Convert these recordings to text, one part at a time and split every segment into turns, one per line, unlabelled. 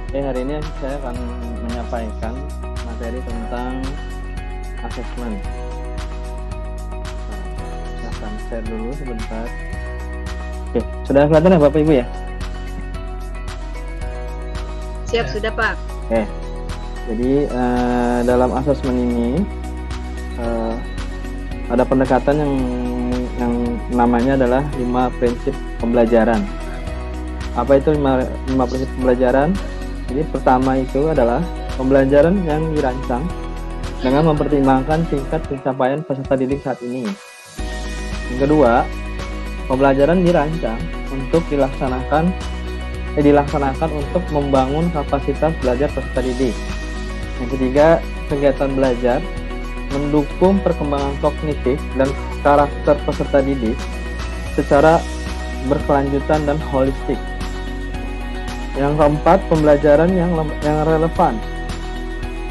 Hari ini saya akan menyampaikan materi tentang asesmen. Saya akan share dulu sebentar. Oke, sudah kelihatan ya Bapak Ibu ya?
Siap, sudah Pak.
Oke, jadi dalam asesmen ini ada pendekatan yang namanya adalah 5 prinsip pembelajaran. Apa itu 5 prinsip pembelajaran? Jadi pertama itu adalah pembelajaran yang dirancang dengan mempertimbangkan tingkat pencapaian peserta didik saat ini. Yang kedua, pembelajaran dirancang untuk dilaksanakan untuk membangun kapasitas belajar peserta didik. Yang ketiga, kegiatan belajar mendukung perkembangan kognitif dan karakter peserta didik secara berkelanjutan dan holistik. Yang keempat, pembelajaran yang relevan,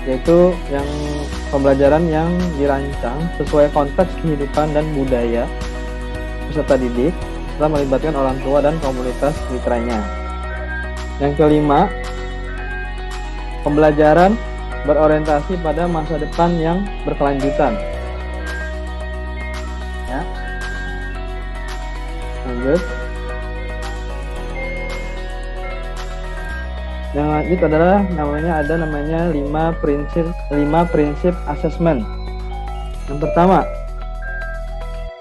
yaitu yang pembelajaran yang dirancang sesuai konteks kehidupan dan budaya peserta didik setelah melibatkan orang tua dan komunitas mitranya. Yang kelima, pembelajaran berorientasi pada masa depan yang berkelanjutan. Ya. Lanjut. Yang lanjut adalah namanya 5 prinsip asesmen. Yang pertama,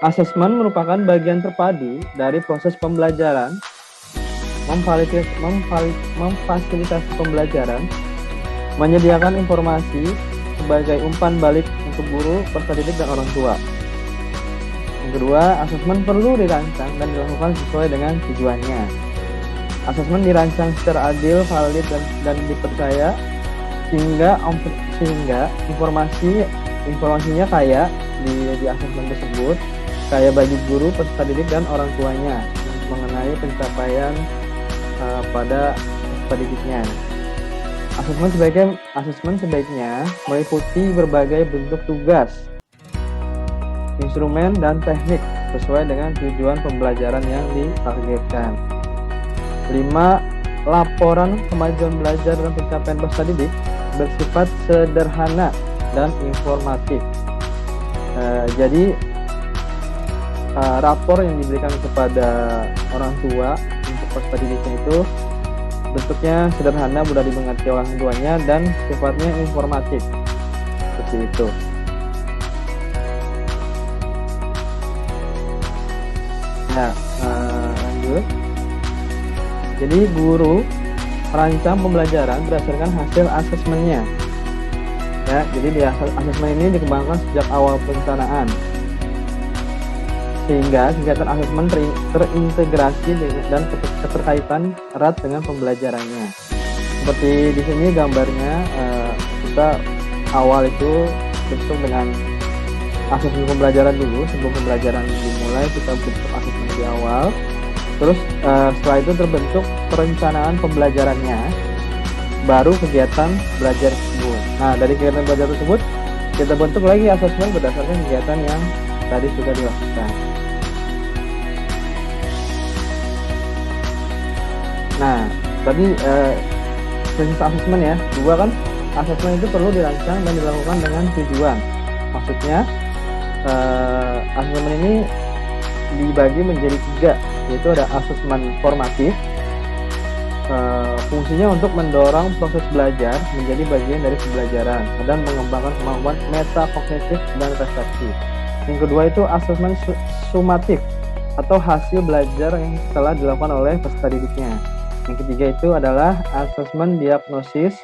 asesmen merupakan bagian terpadu dari proses pembelajaran, memfasilitasi pembelajaran, menyediakan informasi sebagai umpan balik untuk guru, peserta didik, dan orang tua. Yang kedua, asesmen perlu dirancang dan dilakukan sesuai dengan tujuannya. Asesmen dirancang secara adil, valid, dan dipercaya sehingga informasinya kaya di asesmen tersebut, kaya bagi guru, peserta didik, dan orang tuanya mengenai pencapaian pada peserta didiknya. Asesmen sebaiknya meliputi berbagai bentuk tugas, instrumen, dan teknik sesuai dengan tujuan pembelajaran yang ditargetkan. 5. Laporan kemajuan belajar dan pencapaian peserta didik bersifat sederhana dan informatif. Jadi rapor yang diberikan kepada orang tua untuk peserta didiknya itu bentuknya sederhana, mudah dimengerti oleh orang tuanya, dan sifatnya informatif. Seperti itu. Nah, lanjut. Jadi guru merancang pembelajaran berdasarkan hasil asesmennya. Ya, jadi di asesmen ini dikembangkan sejak awal perencanaan, sehingga kegiatan asesmen terintegrasi dan keterkaitan erat dengan pembelajarannya. Seperti di sini gambarnya, kita awal itu bentuk dengan asesmen pembelajaran dulu. Sebelum pembelajaran dimulai, kita bentuk asesmen di awal. Terus setelah itu terbentuk perencanaan pembelajarannya, baru kegiatan belajar tersebut. Nah, dari kegiatan belajar tersebut kita bentuk lagi asesmen berdasarkan kegiatan yang tadi sudah dilakukan. Nah, tadi prinsip asesmen ya, 2 kan, asesmen itu perlu dirancang dan dilakukan dengan tujuan. Maksudnya asesmen ini dibagi menjadi 3, yaitu ada asesmen formatif, fungsinya untuk mendorong proses belajar menjadi bagian dari pembelajaran dan mengembangkan kemampuan metakognitif dan resepsi. Yang kedua itu asesmen sumatif atau hasil belajar yang telah dilakukan oleh peserta didiknya. Yang ketiga itu adalah asesmen diagnosis,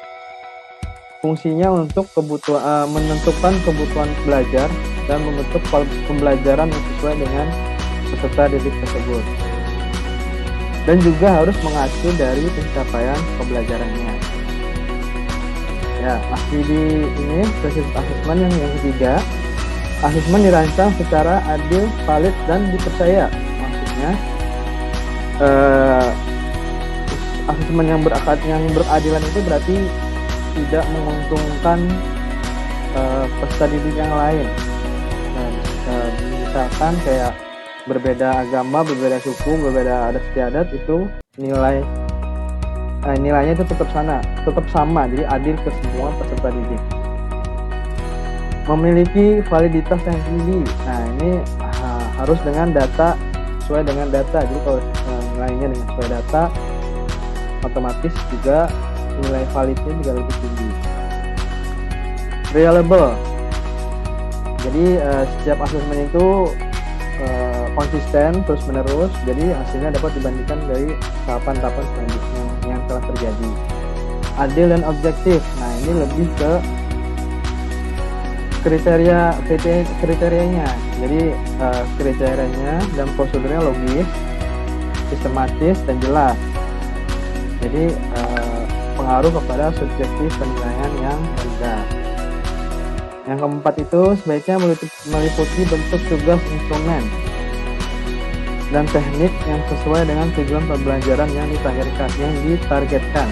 fungsinya untuk menentukan kebutuhan belajar dan membentuk pembelajaran yang sesuai dengan peserta didik tersebut, dan juga harus mengacu dari pencapaian pembelajarannya. Ya, masih di ini prinsip asesmen yang ketiga, asesmen dirancang secara adil, valid, dan dipercaya. Maksudnya asesmen yang beradilan itu berarti tidak menguntungkan peserta didik yang lain. Misalkan kayak berbeda agama, berbeda suku, berbeda adat istiadat, itu nilai nilainya itu tetap sama, jadi adil ke semua peserta didik. Memiliki validitas yang tinggi. Nah, ini harus dengan data, sesuai dengan data. Jadi kalau nilainya dengan sesuai data, otomatis juga nilai validnya juga lebih tinggi. Reliable. Jadi setiap asesmen itu konsisten terus menerus, jadi hasilnya dapat dibandingkan dari tahapan-tahapan selanjutnya yang telah terjadi. Adil dan objektif. Nah, ini lebih ke kriterianya. Jadi kriterianya dan prosedurnya logis, sistematis dan jelas. Jadi pengaruh kepada subjektif penilaian yang rendah. Yang keempat itu sebaiknya meliputi bentuk tugas instrumen dan teknik yang sesuai dengan tujuan pembelajaran yang ditargetkan.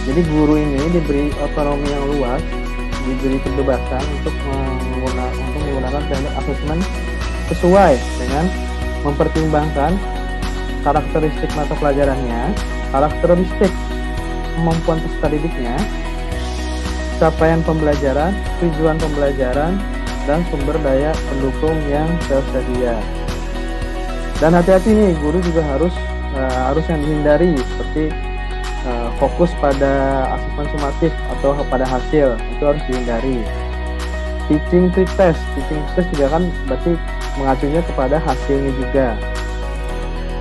Jadi guru ini diberi otonomi yang luas, diberi kebebasan untuk menggunakan teknik asesmen sesuai dengan mempertimbangkan karakteristik mata pelajarannya, karakteristik kemampuan peserta didiknya, capaian pembelajaran, tujuan pembelajaran, dan sumber daya pendukung yang tersedia. Dan hati-hati nih, guru juga harus yang dihindari, seperti fokus pada asesmen sumatif atau pada hasil, itu harus dihindari. Teaching to test juga kan berarti mengacunya kepada hasilnya juga.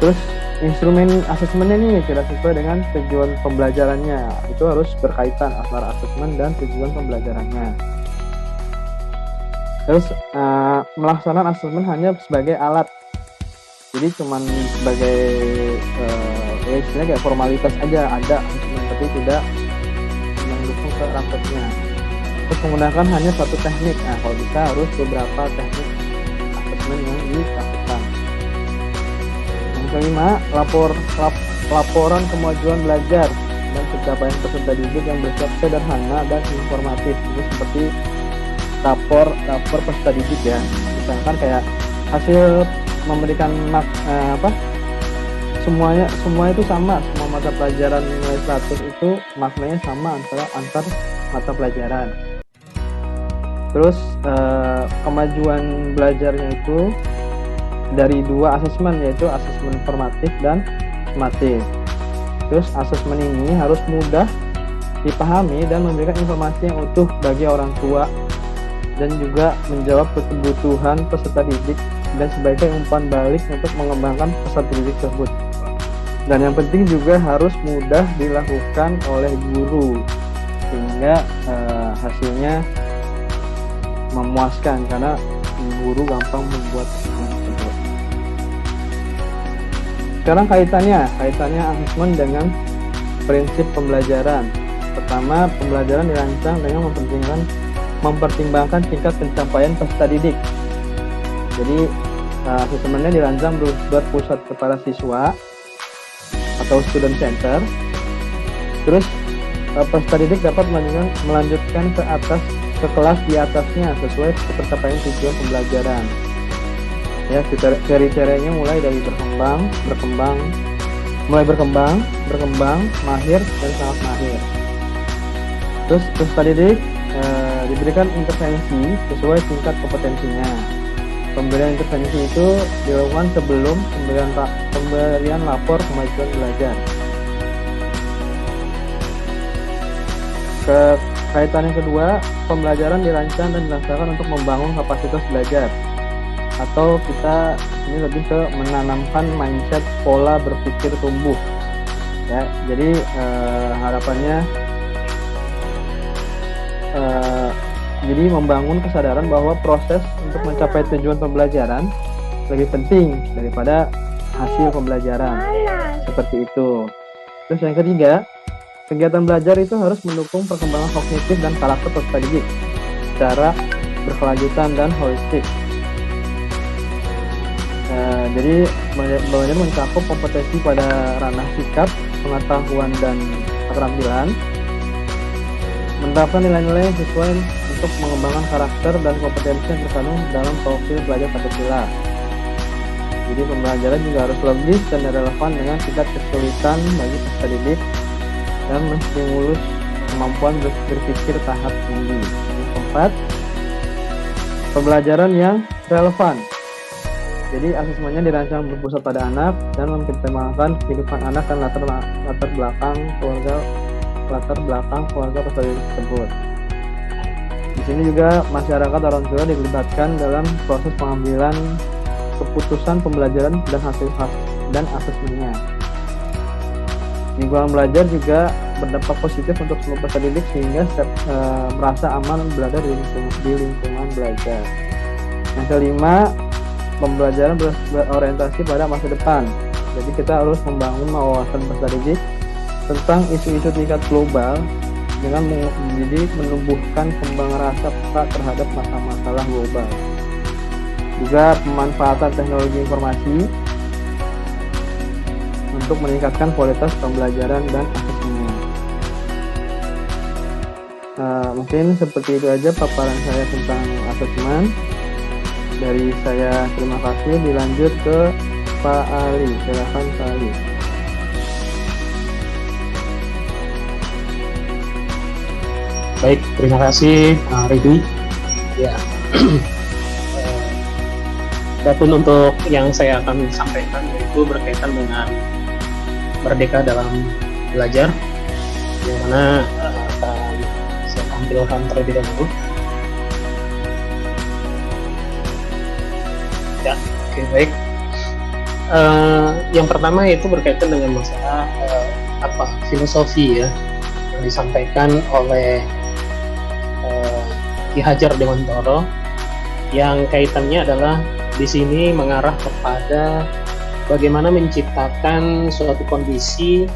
Terus instrumen asesmennya nih tidak sesuai dengan tujuan pembelajarannya, itu harus berkaitan antara asesmen dan tujuan pembelajarannya. Terus melaksanakan asesmen hanya sebagai alat, jadi cuman sebagai istilahnya kayak formalitas aja, ada asesmen tapi tidak mendukung ke rapotnya. Terus menggunakan hanya satu teknik. Nah, kalau bisa harus beberapa teknik asesmen yang dilakukan. Kelima, laporan kemajuan belajar dan pencapaian peserta didik yang bersifat sederhana dan informatif. Ini seperti rapor peserta didik ya. Misalkan kayak hasil memberikan semua itu sama, semua mata pelajaran nilai 100 itu maknanya sama antar mata pelajaran. Terus kemajuan belajarnya itu dari dua asesmen, yaitu asesmen formatif dan sumatif. Terus asesmen ini harus mudah dipahami dan memberikan informasi yang utuh bagi orang tua dan juga menjawab kebutuhan peserta didik dan sebagai umpan balik untuk mengembangkan peserta didik tersebut. Dan yang penting juga harus mudah dilakukan oleh guru sehingga hasilnya memuaskan, karena guru gampang membuat tersebut. Sekarang kaitannya asesmen dengan prinsip pembelajaran. Pertama, pembelajaran dirancang dengan mempertimbangkan tingkat pencapaian peserta didik. Jadi asesmennya dirancang berpusat kepada siswa atau student center. Terus peserta didik dapat melanjutkan ke kelas di atasnya sesuai pencapaian tujuan pembelajaran. Ya, kriterianya mulai dari berkembang, mahir dan sangat mahir. Terus peserta didik diberikan intervensi sesuai tingkat kompetensinya. Pemberian intervensi itu dilakukan sebelum pemberian lapor kemajuan belajar. Kaitan yang kedua, pembelajaran dirancang dan dilaksanakan untuk membangun kapasitas belajar, atau kita ini lebih ke menanamkan mindset pola berpikir tumbuh. Ya, jadi harapannya jadi membangun kesadaran bahwa proses untuk mencapai tujuan pembelajaran lebih penting daripada hasil pembelajaran. Seperti itu. Terus yang ketiga, kegiatan belajar itu harus mendukung perkembangan kognitif dan karakter peserta didik secara berkelanjutan dan holistik. Jadi belajar mencakup kompetensi pada ranah sikap, pengetahuan dan keterampilan, menerapkan nilai-nilai yang sesuai untuk mengembangkan karakter dan kompetensi yang terkandung dalam profil belajar Pancasila. Jadi pembelajaran juga harus logis dan relevan dengan tingkat kesulitan bagi peserta didik dan menstimulus kemampuan berpikir tahap tinggi. Yang keempat, pembelajaran yang relevan. Jadi asesmennya dirancang berpusat pada anak dan mempertimbangkan kehidupan anak dan latar belakang keluarga peserta didik tersebut. Di sini juga masyarakat orang tua dilibatkan dalam proses pengambilan keputusan pembelajaran dan asesmennya. Lingkungan belajar juga berdampak positif untuk semua peserta didik sehingga merasa aman berada di lingkungan belajar. Yang kelima, pembelajaran berorientasi pada masa depan. Jadi kita harus membangun wawasan peserta didik tentang isu-isu tingkat global dengan menumbuhkan kembang rasa peka terhadap masalah global. Juga pemanfaatan teknologi informasi untuk meningkatkan kualitas pembelajaran dan asesmennya. Mungkin seperti itu aja paparan saya tentang asesmen. Dari saya terima kasih, dilanjut ke Pak Ali. Silakan Pak Ali.
Baik, terima kasih Ridwi. Ya, adapun untuk yang saya akan sampaikan yaitu berkaitan dengan merdeka dalam belajar, yang mana akan saya tampilkan terlebih dahulu. Ya, oke, baik. Yang pertama itu berkaitan dengan masalah filosofi ya yang disampaikan oleh Ki Hajar Dewantara, yang kaitannya adalah di sini mengarah kepada bagaimana menciptakan suatu kondisi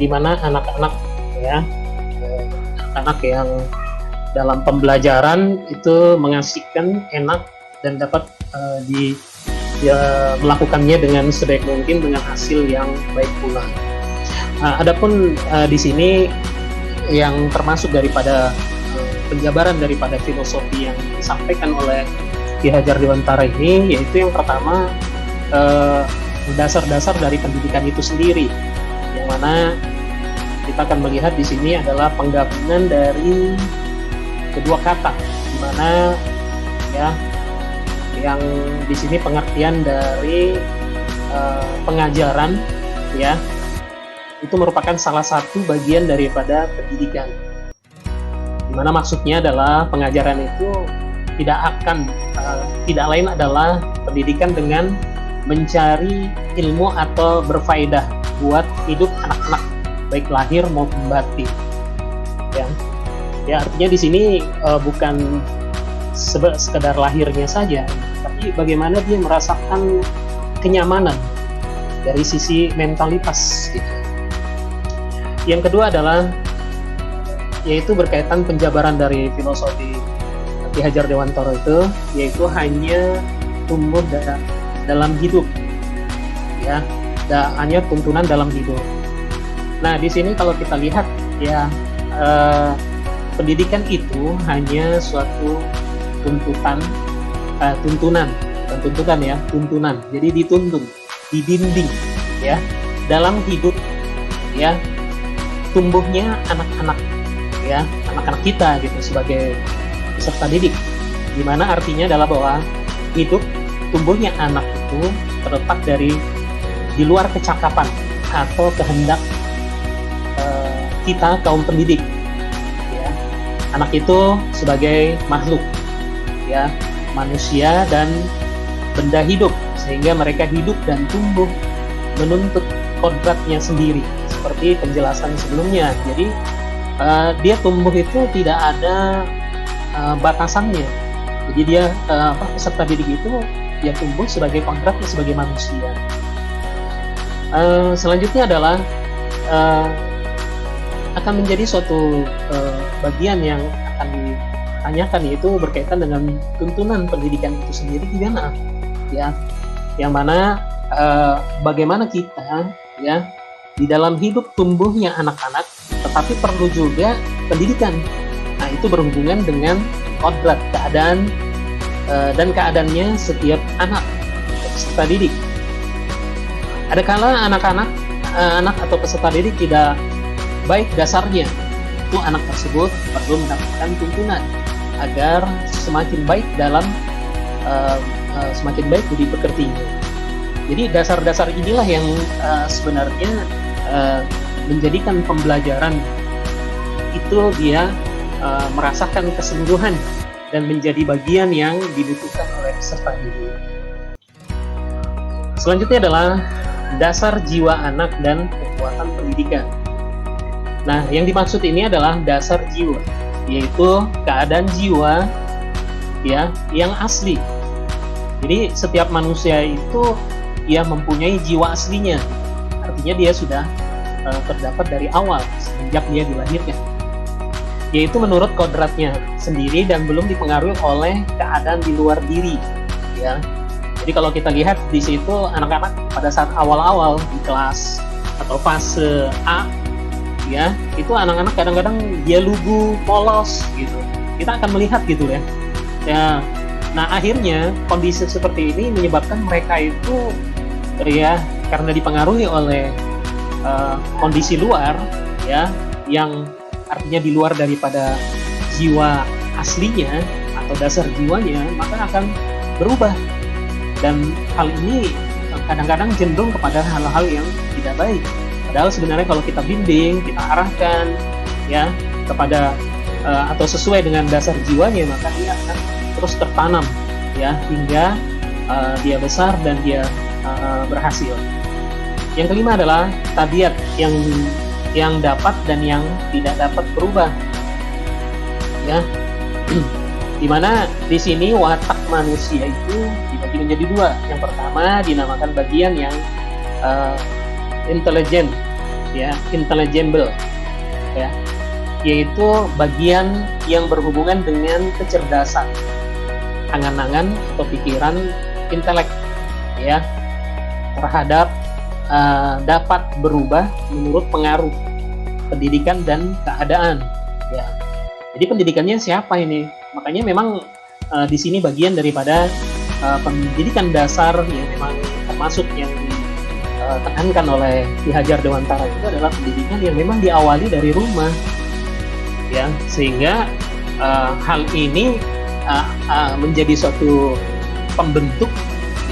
di mana anak-anak yang dalam pembelajaran itu mengasihkan, enak, dan dapat melakukannya dengan sebaik mungkin dengan hasil yang baik pula. Adapun di sini yang termasuk daripada penjabaran daripada filosofi yang disampaikan oleh Ki Hajar Dewantara ini, yaitu yang pertama dasar-dasar dari pendidikan itu sendiri, yang mana kita akan melihat di sini adalah penggabungan dari kedua kata, di mana ya yang di sini pengertian dari pengajaran ya itu merupakan salah satu bagian daripada pendidikan, di mana maksudnya adalah pengajaran itu tidak lain adalah pendidikan dengan mencari ilmu atau berfaedah buat hidup anak-anak baik lahir maupun batin. Ya artinya di sini bukan sekedar lahirnya saja, tapi bagaimana dia merasakan kenyamanan dari sisi mentalitas gitu. Yang kedua adalah yaitu berkaitan penjabaran dari filosofi Ki Hajar Dewantara itu, yaitu hanya tumbuh dalam hidup ya, hanya tuntunan dalam hidup. Nah di sini kalau kita lihat ya, pendidikan itu hanya suatu tuntunan. Jadi dituntun, dibimbing ya dalam hidup ya tumbuhnya anak-anak ya, anak-anak kita gitu sebagai peserta didik. Dimana artinya adalah bahwa hidup tumbuhnya anak itu terletak di luar kecakapan atau kehendak kita kaum pendidik ya. Anak itu sebagai makhluk ya, manusia dan benda hidup, sehingga mereka hidup dan tumbuh menuntut kodratnya sendiri seperti penjelasan sebelumnya. Jadi dia tumbuh itu tidak ada batasannya. Jadi dia peserta didik itu dia tumbuh sebagai kodratnya sebagai manusia. Selanjutnya adalah akan menjadi suatu bagian yang akan ditanyakan, yaitu berkaitan dengan tuntunan pendidikan itu sendiri gimana ya, yang mana bagaimana kita ya di dalam hidup tumbuhnya anak-anak, tetapi perlu juga pendidikan. Nah itu berhubungan dengan kodrat, keadaan dan keadaannya setiap anak peserta didik. Adakala anak atau peserta didik tidak baik dasarnya, itu anak tersebut perlu mendapatkan tuntunan agar semakin baik dalam semakin baik budi pekertinya. Jadi dasar-dasar inilah yang sebenarnya menjadikan pembelajaran itu dia merasakan kesungguhan dan menjadi bagian yang dibutuhkan oleh peserta didik. Selanjutnya adalah dasar jiwa anak dan kekuatan pendidikan. Nah, yang dimaksud ini adalah dasar jiwa, yaitu keadaan jiwa ya yang asli. Jadi setiap manusia itu ia mempunyai jiwa aslinya, artinya dia sudah terdapat dari awal sejak dia dilahirkan, yaitu menurut kodratnya sendiri dan belum dipengaruhi oleh keadaan di luar diri ya. Jadi kalau kita lihat di situ anak-anak pada saat awal-awal di kelas atau fase A ya, itu anak-anak kadang-kadang dia lugu, polos gitu. Kita akan melihat gitu ya. Nah akhirnya kondisi seperti ini menyebabkan mereka itu ya karena dipengaruhi oleh kondisi luar ya, yang artinya di luar daripada jiwa aslinya atau dasar jiwanya, maka akan berubah. Dan hal ini kadang-kadang cenderung kepada hal-hal yang tidak baik. Padahal sebenarnya kalau kita bimbing, kita arahkan ya kepada atau sesuai dengan dasar jiwanya, maka dia akan terus tertanam ya hingga dia besar dan dia berhasil. Yang kelima adalah tabiat yang dapat dan yang tidak dapat berubah ya. Dimana di sini watak manusia itu dibagi menjadi dua. Yang pertama dinamakan bagian yang intelijen ya, intelligible ya, yaitu bagian yang berhubungan dengan kecerdasan, angan-angan atau pikiran, intelek ya, terhadap dapat berubah menurut pengaruh pendidikan dan keadaan ya. Jadi pendidikannya siapa ini? Makanya memang di sini bagian daripada pendidikan dasar yang memang termasuk yang ditekankan oleh Ki Hajar Dewantara itu adalah pendidikan yang memang diawali dari rumah ya, sehingga hal ini menjadi suatu pembentuk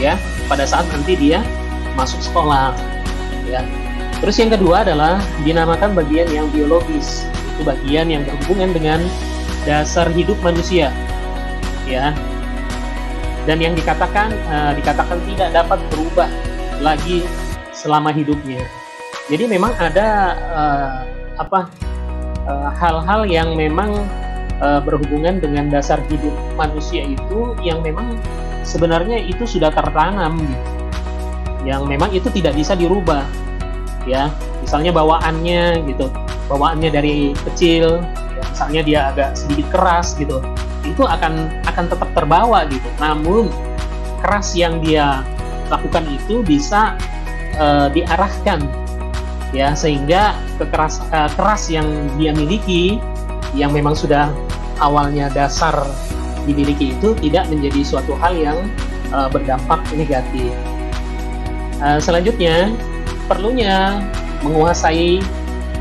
ya pada saat nanti dia masuk sekolah ya. Terus yang kedua adalah dinamakan bagian yang biologis, itu bagian yang berhubungan dengan dasar hidup manusia ya, dan yang dikatakan tidak dapat berubah lagi selama hidupnya. Jadi memang ada hal-hal yang memang berhubungan dengan dasar hidup manusia itu yang memang sebenarnya itu sudah tertanam gitu, yang memang itu tidak bisa dirubah ya. Misalnya bawaannya gitu, bawaannya dari kecil ya, misalnya dia agak sedikit keras gitu, itu akan tetap terbawa gitu. Namun keras yang dia lakukan itu bisa diarahkan ya, sehingga keras yang dia miliki yang memang sudah awalnya dasar dimiliki itu tidak menjadi suatu hal yang berdampak negatif. Selanjutnya perlunya menguasai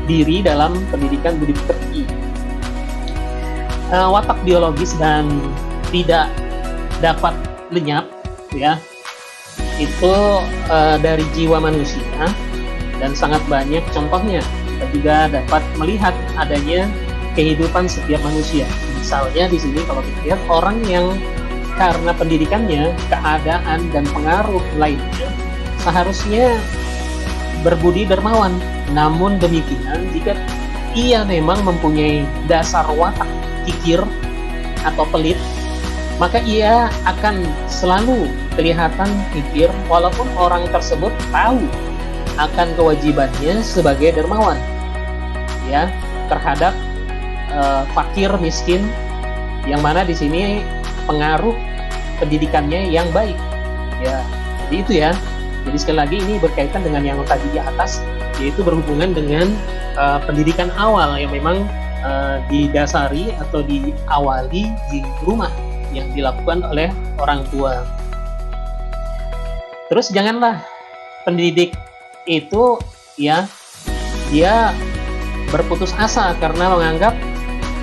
diri dalam pendidikan budi pekerti. Watak biologis dan tidak dapat lenyap ya, itu dari jiwa manusia dan sangat banyak contohnya. Kita juga dapat melihat adanya kehidupan setiap manusia. Misalnya di sini kalau kita lihat orang yang karena pendidikannya, keadaan dan pengaruh lainnya seharusnya berbudi dermawan. Namun demikian, jika ia memang mempunyai dasar watak kikir atau pelit, maka ia akan selalu kelihatan kikir walaupun orang tersebut tahu akan kewajibannya sebagai dermawan ya terhadap fakir miskin, yang mana di sini pengaruh pendidikannya yang baik ya. Jadi itu ya. Jadi sekali lagi ini berkaitan dengan yang tadi di atas, yaitu berhubungan dengan pendidikan awal yang memang didasari atau diawali di rumah yang dilakukan oleh orang tua. Terus janganlah pendidik itu ya dia berputus asa karena menganggap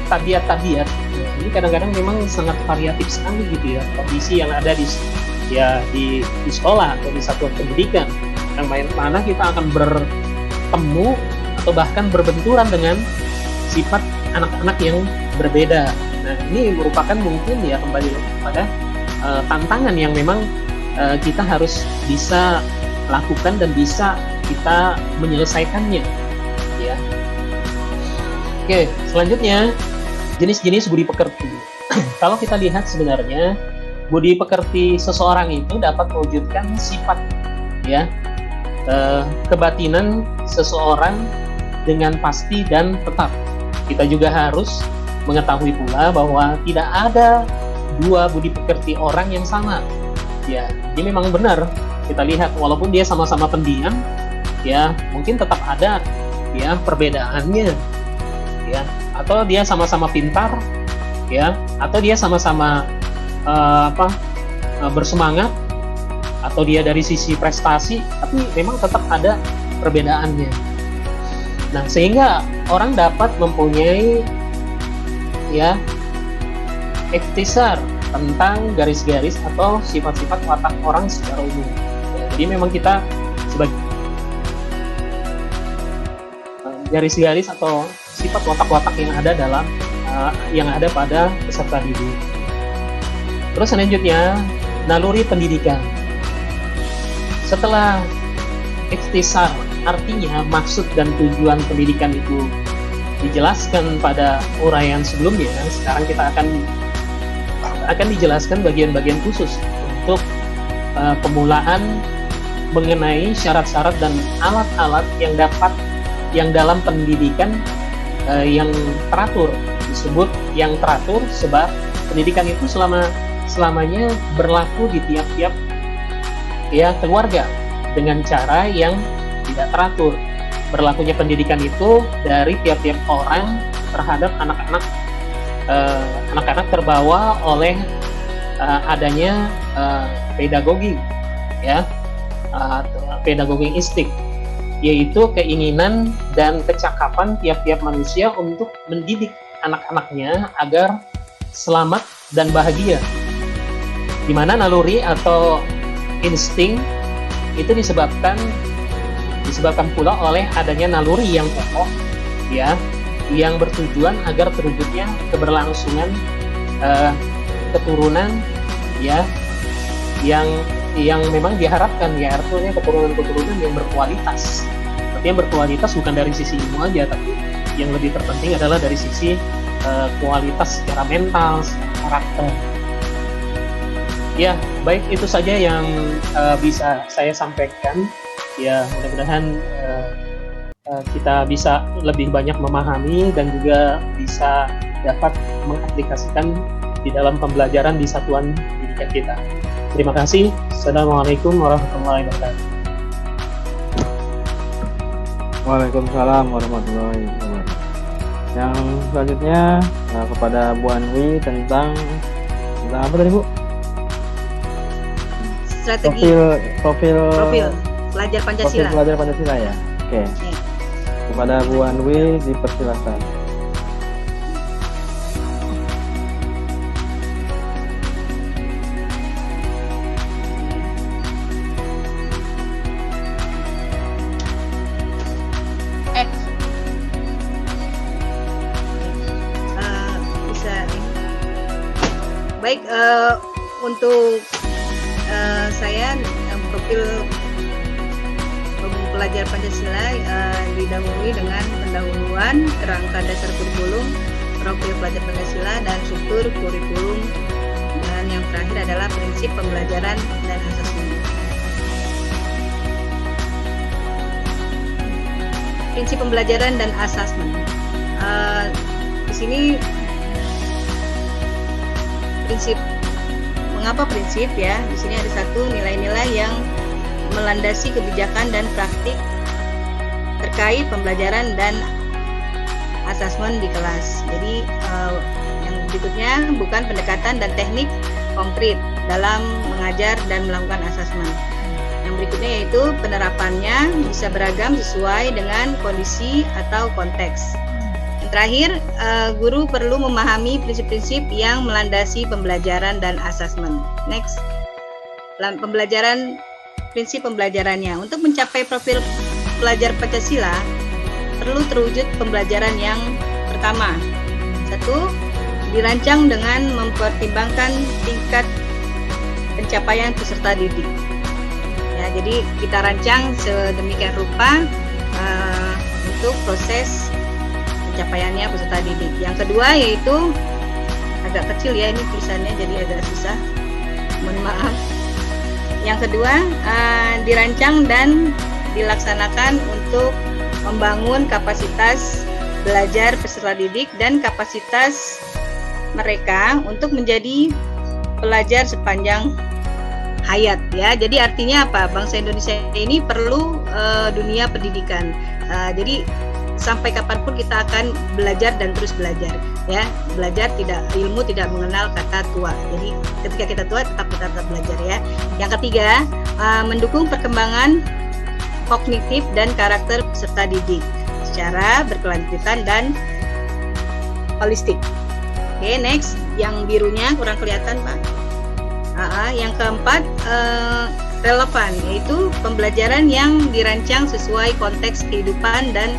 tabiat-tabiat. Ini kadang-kadang memang sangat variatif sekali gitu ya, kondisi yang ada di sekolah atau di satuan pendidikan, yang mana kita akan bertemu atau bahkan berbenturan dengan sifat anak-anak yang berbeda. Nah, ini merupakan mungkin ya kembali pada tantangan yang memang kita harus bisa lakukan dan bisa kita menyelesaikannya, ya. Oke, selanjutnya jenis-jenis budi pekerti. Kalau kita lihat sebenarnya budi pekerti seseorang itu dapat mewujudkan sifat, ya, kebatinan seseorang dengan pasti dan tetap. Kita juga harus mengetahui pula bahwa tidak ada dua budi pekerti orang yang sama. Ya, ini memang benar. Kita lihat walaupun dia sama-sama pendiam, ya mungkin tetap ada ya perbedaannya, ya. Atau dia sama-sama pintar, ya. Atau dia sama-sama bersemangat, atau dia dari sisi prestasi, tapi memang tetap ada perbedaannya. Nah, sehingga orang dapat mempunyai ya ikhtisar tentang garis-garis atau sifat-sifat watak orang secara umum. Jadi memang kita sebagai garis-garis atau sifat watak-watak yang ada dalam yang ada pada peserta didik. Terus selanjutnya naluri pendidikan. Setelah ikhtisar, artinya maksud dan tujuan pendidikan itu dijelaskan pada uraian sebelumnya, sekarang kita akan dijelaskan bagian-bagian khusus untuk pemulaan mengenai syarat-syarat dan alat-alat yang dalam pendidikan yang teratur. Disebut yang teratur sebab pendidikan itu selamanya berlaku di tiap-tiap ya keluarga dengan cara yang tidak teratur. Berlakunya pendidikan itu dari tiap-tiap orang terhadap anak-anak terbawa oleh adanya pedagogi, ya, pedagogistik, yaitu keinginan dan kecakapan tiap-tiap manusia untuk mendidik anak-anaknya agar selamat dan bahagia. Di mana naluri atau insting itu disebabkan pula oleh adanya naluri yang pokok, ya, yang bertujuan agar terwujudnya keberlangsungan keturunan, ya, yang memang diharapkan, ya, artinya keturunan yang berkualitas. Artinya berkualitas bukan dari sisi ilmu aja, tapi yang lebih terpenting adalah dari sisi kualitas secara mental, secara karakter. Ya, baik, itu saja yang bisa saya sampaikan. Ya, mudah-mudahan kita bisa lebih banyak memahami dan juga bisa dapat mengaplikasikan di dalam pembelajaran di satuan pendidikan kita. Terima kasih. Assalamualaikum warahmatullahi wabarakatuh.
Waalaikumsalam warahmatullahi wabarakatuh. Yang selanjutnya kepada Bu Anwi tentang apa tadi, Bu?
Strategi
Profil
pelajar Pancasila.
Profil pelajar Pancasila, ya. Oke. Kepada Bu Anwi dipersilakan.
Bisa ini. Baik, untuk saya profil pelajar Pancasila didahului dengan pendahuluan kerangka dasar kurikulum, profil pelajar Pancasila, dan struktur kurikulum, dan yang terakhir adalah prinsip pembelajaran dan asasmen. Prinsip pembelajaran dan asasmen. Di sini prinsip, mengapa prinsip, ya? Di sini ada satu nilai-nilai yang melandasi kebijakan dan praktik terkait pembelajaran dan asesmen di kelas. Jadi yang berikutnya bukan pendekatan dan teknik konkret dalam mengajar dan melakukan asesmen. Yang berikutnya yaitu penerapannya bisa beragam sesuai dengan kondisi atau konteks. Yang terakhir, guru perlu memahami prinsip-prinsip yang melandasi pembelajaran dan asesmen. Next, prinsip pembelajarannya. Untuk mencapai profil pelajar Pancasila, perlu terwujud pembelajaran yang pertama. 1. Dirancang dengan mempertimbangkan tingkat pencapaian peserta didik. Ya, jadi kita rancang sedemikian rupa untuk proses pencapaiannya peserta didik. Yang kedua yaitu agak kecil ya ini tulisannya jadi agak susah. Mohon maaf. Yang kedua dirancang dan dilaksanakan untuk membangun kapasitas belajar peserta didik dan kapasitas mereka untuk menjadi pelajar sepanjang hayat ya. Jadi artinya apa? Bangsa Indonesia ini perlu dunia pendidikan. Jadi sampai kapanpun kita akan belajar dan terus belajar ya. Belajar ilmu tidak mengenal kata tua. Jadi ketika kita tua kita tetap belajar ya. Yang ketiga, mendukung perkembangan kognitif dan karakter peserta didik secara berkelanjutan dan holistik. Oke, next, yang birunya kurang kelihatan Pak. Yang keempat, relevan, yaitu pembelajaran yang dirancang sesuai konteks kehidupan dan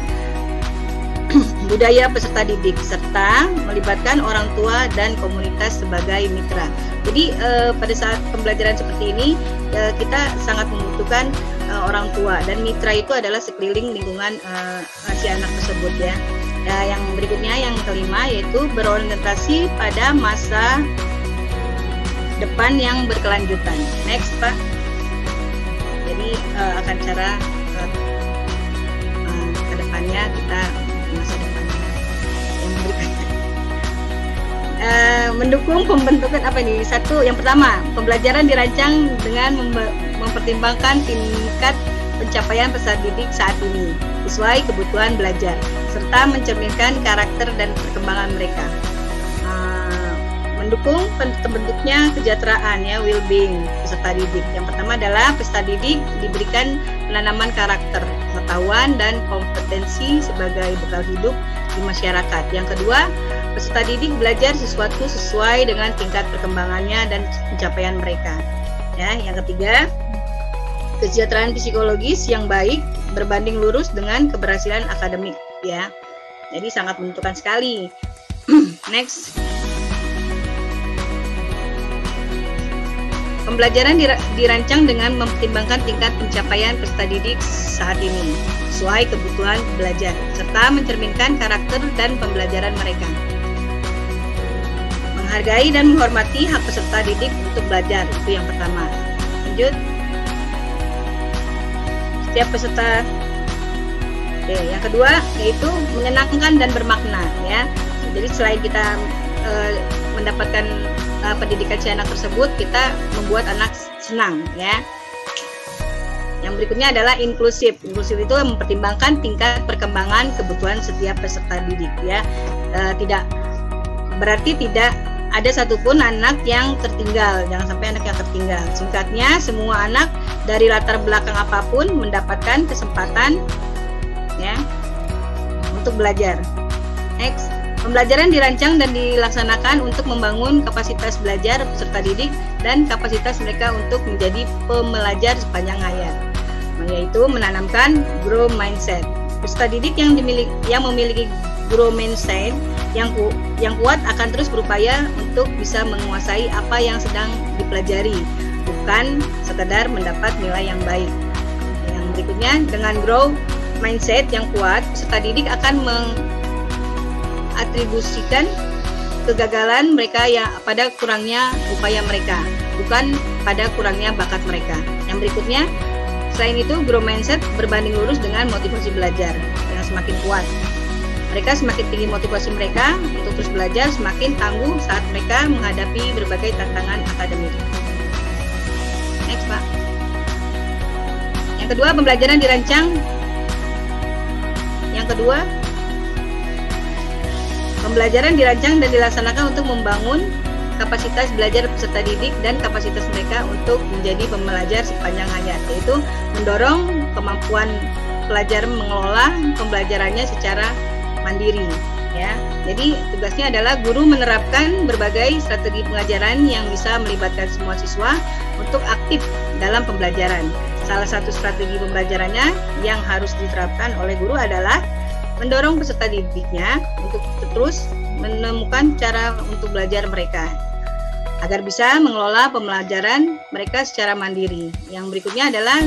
budaya peserta didik serta melibatkan orang tua dan komunitas sebagai mitra. Jadi pada saat pembelajaran seperti ini kita sangat membutuhkan orang tua, dan mitra itu adalah sekeliling lingkungan si anak tersebut ya. Yang berikutnya yang kelima yaitu berorientasi pada masa depan yang berkelanjutan. Next Pak. Jadi akan cara ke depannya kita masa depannya yang berikutnya. Mendukung pembentukan apa ini? Satu, yang pertama, pembelajaran dirancang dengan mempertimbangkan tingkat pencapaian peserta didik saat ini sesuai kebutuhan belajar serta mencerminkan karakter dan perkembangan mereka. Mendukung terbentuknya kesejahteraan ya, well-being peserta didik. Yang pertama adalah peserta didik diberikan penanaman karakter, pengetahuan dan kompetensi sebagai bekal hidup di masyarakat. Yang kedua, peserta didik belajar sesuatu sesuai dengan tingkat perkembangannya dan pencapaian mereka. Ya, yang ketiga, kesejahteraan psikologis yang baik berbanding lurus dengan keberhasilan akademik ya. Jadi sangat menentukan sekali. Next. Pembelajaran dirancang dengan mempertimbangkan tingkat pencapaian peserta didik saat ini sesuai kebutuhan belajar serta mencerminkan karakter dan pembelajaran mereka. Menghargai dan menghormati hak peserta didik untuk belajar, itu yang pertama. Lanjut. Setiap peserta. Yang kedua yaitu menyenangkan dan bermakna ya. Jadi selain kita mendapatkan pendidikan si anak tersebut, kita membuat anak senang ya. Yang berikutnya adalah inklusif. Inklusif itu mempertimbangkan tingkat perkembangan kebutuhan setiap peserta didik ya. Tidak berarti tidak ada satupun anak yang tertinggal, jangan sampai anak yang tertinggal. Singkatnya, semua anak dari latar belakang apapun mendapatkan kesempatan ya untuk belajar. Next. Pembelajaran dirancang dan dilaksanakan untuk membangun kapasitas belajar peserta didik dan kapasitas mereka untuk menjadi pembelajar sepanjang hayat, yaitu menanamkan growth mindset. Peserta didik yang memiliki growth mindset yang kuat akan terus berupaya untuk bisa menguasai apa yang sedang dipelajari, bukan sekadar mendapat nilai yang baik. Yang berikutnya, dengan growth mindset yang kuat, peserta didik akan atribusikan kegagalan mereka yang pada kurangnya upaya mereka, bukan pada kurangnya bakat mereka. Yang berikutnya, selain itu, growth mindset berbanding lurus dengan motivasi belajar yang semakin kuat. Mereka semakin tinggi motivasi mereka untuk terus belajar, semakin tangguh saat mereka menghadapi berbagai tantangan akademik. Next, Pak. Yang kedua, pembelajaran dirancang. Yang kedua, pembelajaran dirancang dan dilaksanakan untuk membangun kapasitas belajar peserta didik dan kapasitas mereka untuk menjadi pembelajar sepanjang hayat, yaitu mendorong kemampuan pelajar mengelola pembelajarannya secara mandiri. Ya, jadi tugasnya adalah guru menerapkan berbagai strategi pengajaran yang bisa melibatkan semua siswa untuk aktif dalam pembelajaran. Salah satu strategi pembelajarannya yang harus diterapkan oleh guru adalah mendorong peserta didiknya untuk terus menemukan cara untuk belajar mereka agar bisa mengelola pembelajaran mereka secara mandiri. Yang berikutnya adalah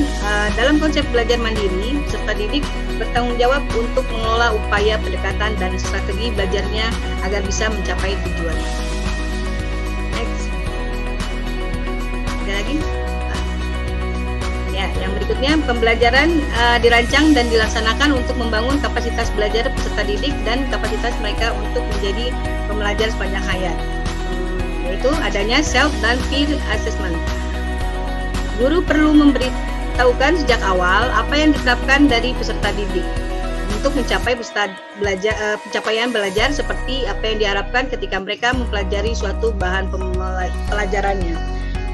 dalam konsep belajar mandiri, peserta didik bertanggung jawab untuk mengelola upaya pendekatan dan strategi belajarnya agar bisa mencapai tujuan. Next. Ada lagi? Ya, yang berikutnya pembelajaran dirancang dan dilaksanakan untuk membangun kapasitas belajar peserta didik dan kapasitas mereka untuk menjadi pembelajar sepanjang hayat. Yaitu adanya self dan peer assessment. Guru perlu memberitahukan sejak awal apa yang diterapkan dari peserta didik untuk mencapai pencapaian belajar seperti apa yang diharapkan ketika mereka mempelajari suatu bahan pelajarannya.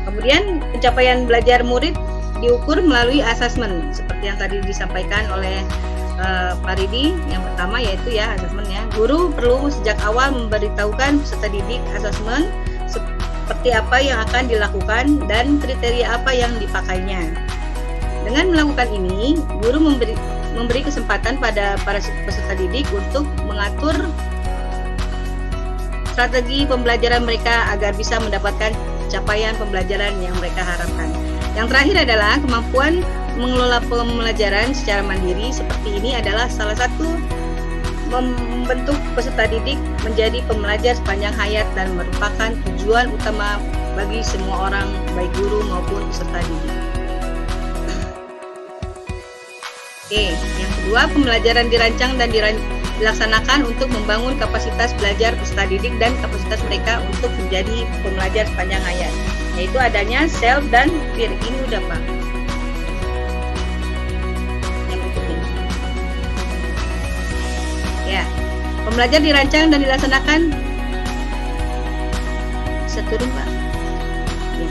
Kemudian pencapaian belajar murid diukur melalui asesmen seperti yang tadi disampaikan oleh Pak Ridi. Yang pertama yaitu ya asesmennya. Guru perlu sejak awal memberitahukan peserta didik asesmen seperti apa yang akan dilakukan dan kriteria apa yang dipakainya. Dengan melakukan ini, guru memberi kesempatan pada para peserta didik untuk mengatur strategi pembelajaran mereka agar bisa mendapatkan capaian pembelajaran yang mereka harapkan. Yang terakhir adalah kemampuan mengelola pembelajaran secara mandiri. Seperti ini adalah salah satu membentuk peserta didik menjadi pembelajar sepanjang hayat dan merupakan tujuan utama bagi semua orang, baik guru maupun peserta didik. Oke, yang kedua, pembelajaran dirancang dan dilaksanakan untuk membangun kapasitas belajar peserta didik dan kapasitas mereka untuk menjadi pembelajar sepanjang hayat, yaitu adanya self dan peer. Ini udah Pak. Ya, pembelajar dirancang dan dilaksanakan. Bisa turun Pak. Ya.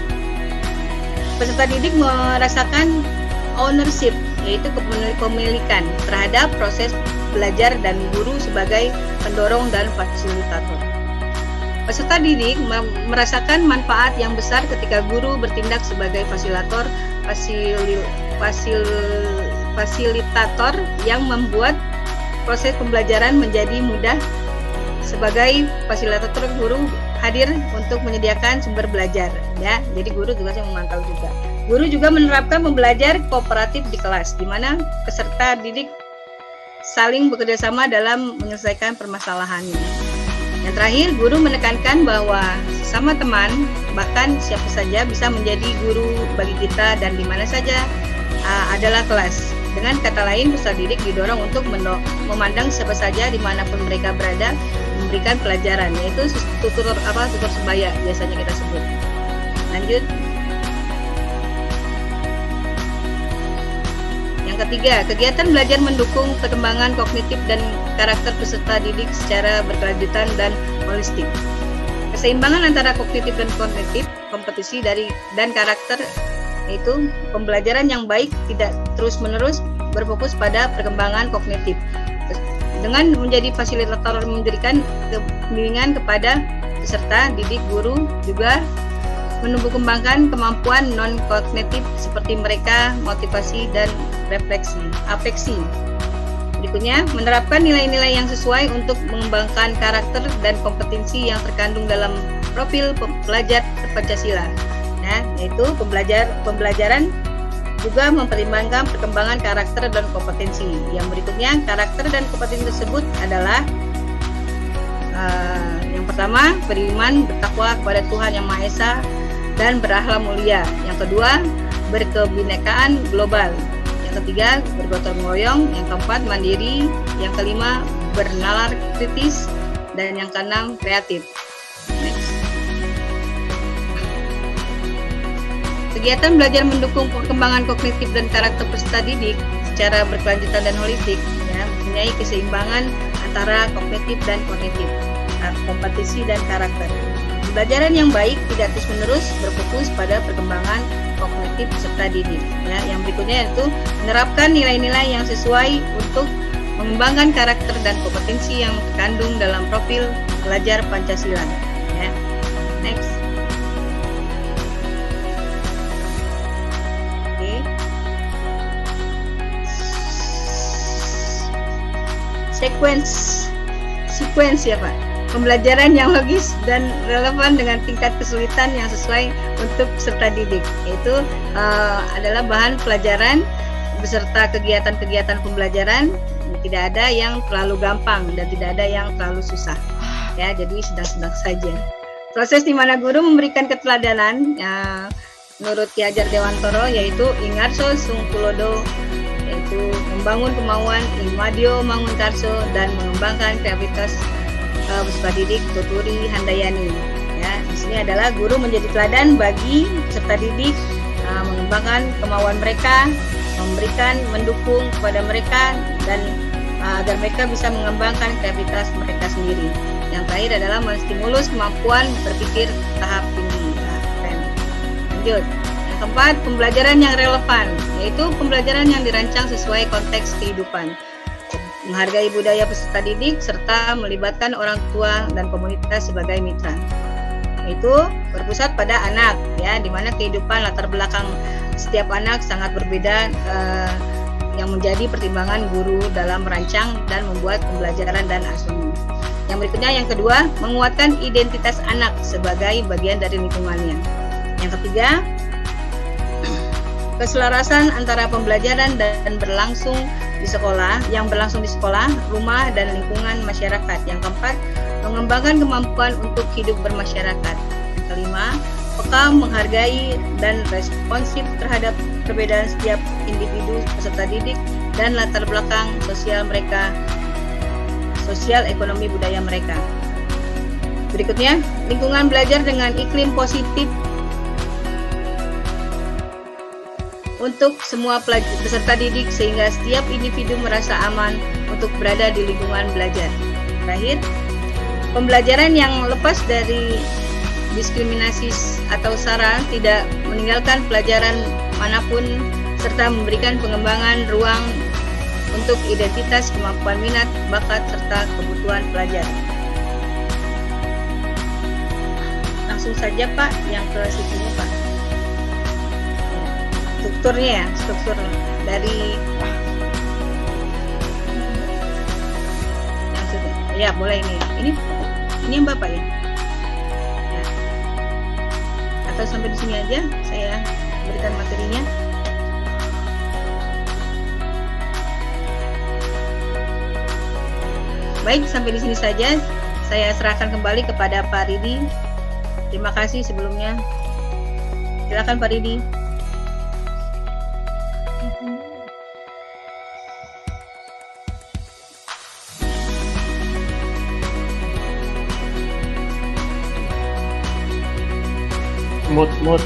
Peserta didik merasakan ownership, yaitu kepemilikan terhadap proses belajar dan guru sebagai pendorong dan fasilitator. Peserta didik merasakan manfaat yang besar ketika guru bertindak sebagai fasilitator yang membuat proses pembelajaran menjadi mudah. Sebagai fasilitator, guru hadir untuk menyediakan sumber belajar, ya. Jadi guru tugasnya memantau juga. Guru juga menerapkan pembelajar kooperatif di kelas, di mana peserta didik saling bekerjasama dalam menyelesaikan permasalahannya. Yang terakhir, guru menekankan bahwa sesama teman, bahkan siapa saja bisa menjadi guru bagi kita dan di mana saja adalah kelas. Dengan kata lain, peserta didik didorong untuk memandang siapa saja dimanapun mereka berada, memberikan pelajaran, yaitu tutor sebaya biasanya kita sebut. Lanjut. Yang ketiga, kegiatan belajar mendukung perkembangan kognitif dan karakter peserta didik secara berkelanjutan dan holistik. Keseimbangan antara kognitif dan kompetisi dan karakter, yaitu pembelajaran yang baik tidak terus-menerus berfokus pada perkembangan kognitif. Dengan menjadi fasilitator memberikan bimbingan kepada peserta didik, guru juga menumbuh kembangkan kemampuan non-kognitif seperti mereka motivasi dan refleksi, afeksi. Berikutnya, menerapkan nilai-nilai yang sesuai untuk mengembangkan karakter dan kompetensi yang terkandung dalam profil pelajar Pancasila. Nah, yaitu pembelajaran juga mempertimbangkan perkembangan karakter dan kompetensi. Yang berikutnya, karakter dan kompetensi tersebut adalah yang pertama, beriman, bertakwa kepada Tuhan Yang Maha Esa dan berakhlak mulia. Yang kedua, berkebinekaan global. Yang ketiga, bergotong royong. Yang keempat, mandiri. Yang kelima, bernalar kritis. Dan yang keenam, kreatif. Next. Kegiatan belajar mendukung perkembangan kognitif dan karakter peserta didik secara berkelanjutan dan holistik, ya, mempunyai keseimbangan antara kognitif dan kognitif, kompetisi dan karakter. Pembelajaran yang baik tidak terus-menerus berfokus pada perkembangan kognitif peserta didik. Ya, yang berikutnya yaitu menerapkan nilai-nilai yang sesuai untuk mengembangkan karakter dan kompetensi yang terkandung dalam profil pelajar Pancasila. Ya. Next. Oke. Sequence ya Pak. Pembelajaran yang logis dan relevan dengan tingkat kesulitan yang sesuai untuk peserta didik, yaitu adalah bahan pelajaran beserta kegiatan-kegiatan pembelajaran. Tidak ada yang terlalu gampang dan tidak ada yang terlalu susah. Ya, jadi sedang-sedang saja. Proses di mana guru memberikan keteladanan, menurut Ki Hajar Dewantoro, yaitu ingarso sungkulodo, yaitu membangun kemauan, imadio manguntarso, dan mengembangkan kreativitas peserta didik Tuturi Handayani. Ya, di sini adalah guru menjadi teladan bagi peserta didik, mengembangkan kemauan mereka, memberikan, mendukung kepada mereka, dan agar mereka bisa mengembangkan kreativitas mereka sendiri. Yang terakhir adalah menstimulus kemampuan berpikir tahap tinggi. Keren. Lanjut. Yang keempat, pembelajaran yang relevan, yaitu pembelajaran yang dirancang sesuai konteks kehidupan, menghargai budaya peserta didik, serta melibatkan orang tua dan komunitas sebagai mitra. Itu berpusat pada anak, ya, di mana kehidupan latar belakang setiap anak sangat berbeda, yang menjadi pertimbangan guru dalam merancang dan membuat pembelajaran dan asuhan. Yang berikutnya, yang kedua, menguatkan identitas anak sebagai bagian dari lingkungannya. Yang ketiga, keselarasan antara pembelajaran dan berlangsung di sekolah, rumah, dan lingkungan masyarakat. Yang keempat, mengembangkan kemampuan untuk hidup bermasyarakat. Yang kelima, peka, menghargai, dan responsif terhadap perbedaan setiap individu peserta didik dan latar belakang sosial mereka, sosial ekonomi budaya mereka. Berikutnya, lingkungan belajar dengan iklim positif untuk semua peserta didik sehingga setiap individu merasa aman untuk berada di lingkungan belajar. Terakhir, pembelajaran yang lepas dari diskriminasi atau sara, tidak meninggalkan pelajaran manapun, serta memberikan pengembangan ruang untuk identitas, kemampuan, minat, bakat, serta kebutuhan pelajar. Langsung saja Pak, yang ke situnya Pak. Strukturnya ya, struktur dari yang sudah. Ya, boleh ini yang Bapak ya. Ya. Atau sampai di sini aja saya berikan materinya. Baik, sampai di sini saja. Saya serahkan kembali kepada Pak Ridi. Terima kasih sebelumnya. Silakan Pak Ridi.
Mood.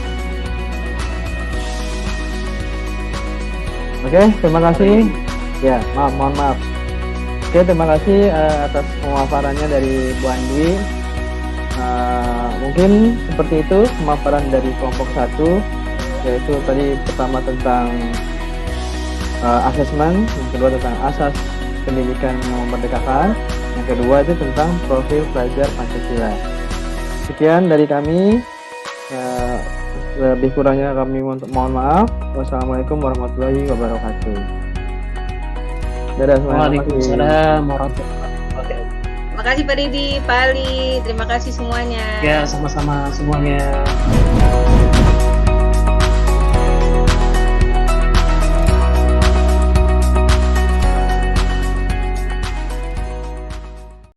Oke, terima kasih. Ya, mohon maaf. Oke, terima kasih atas pemaparannya dari Bu Andwi. Mungkin seperti itu pemaparan dari kelompok 1, yaitu tadi pertama tentang asesmen, yang kedua tentang asas pendidikan yang memerdekakan, yang kedua itu tentang profil pelajar Pancasila. Sekian dari kami. Lebih kurangnya kami mohon maaf. Wassalamualaikum warahmatullahi wabarakatuh. Dadah semuanya.
Waalaikumsalam warahmatullahi wabarakatuh.
Terima kasih Pak Ridi, Pak Ali, terima kasih semuanya.
Ya, sama-sama semuanya.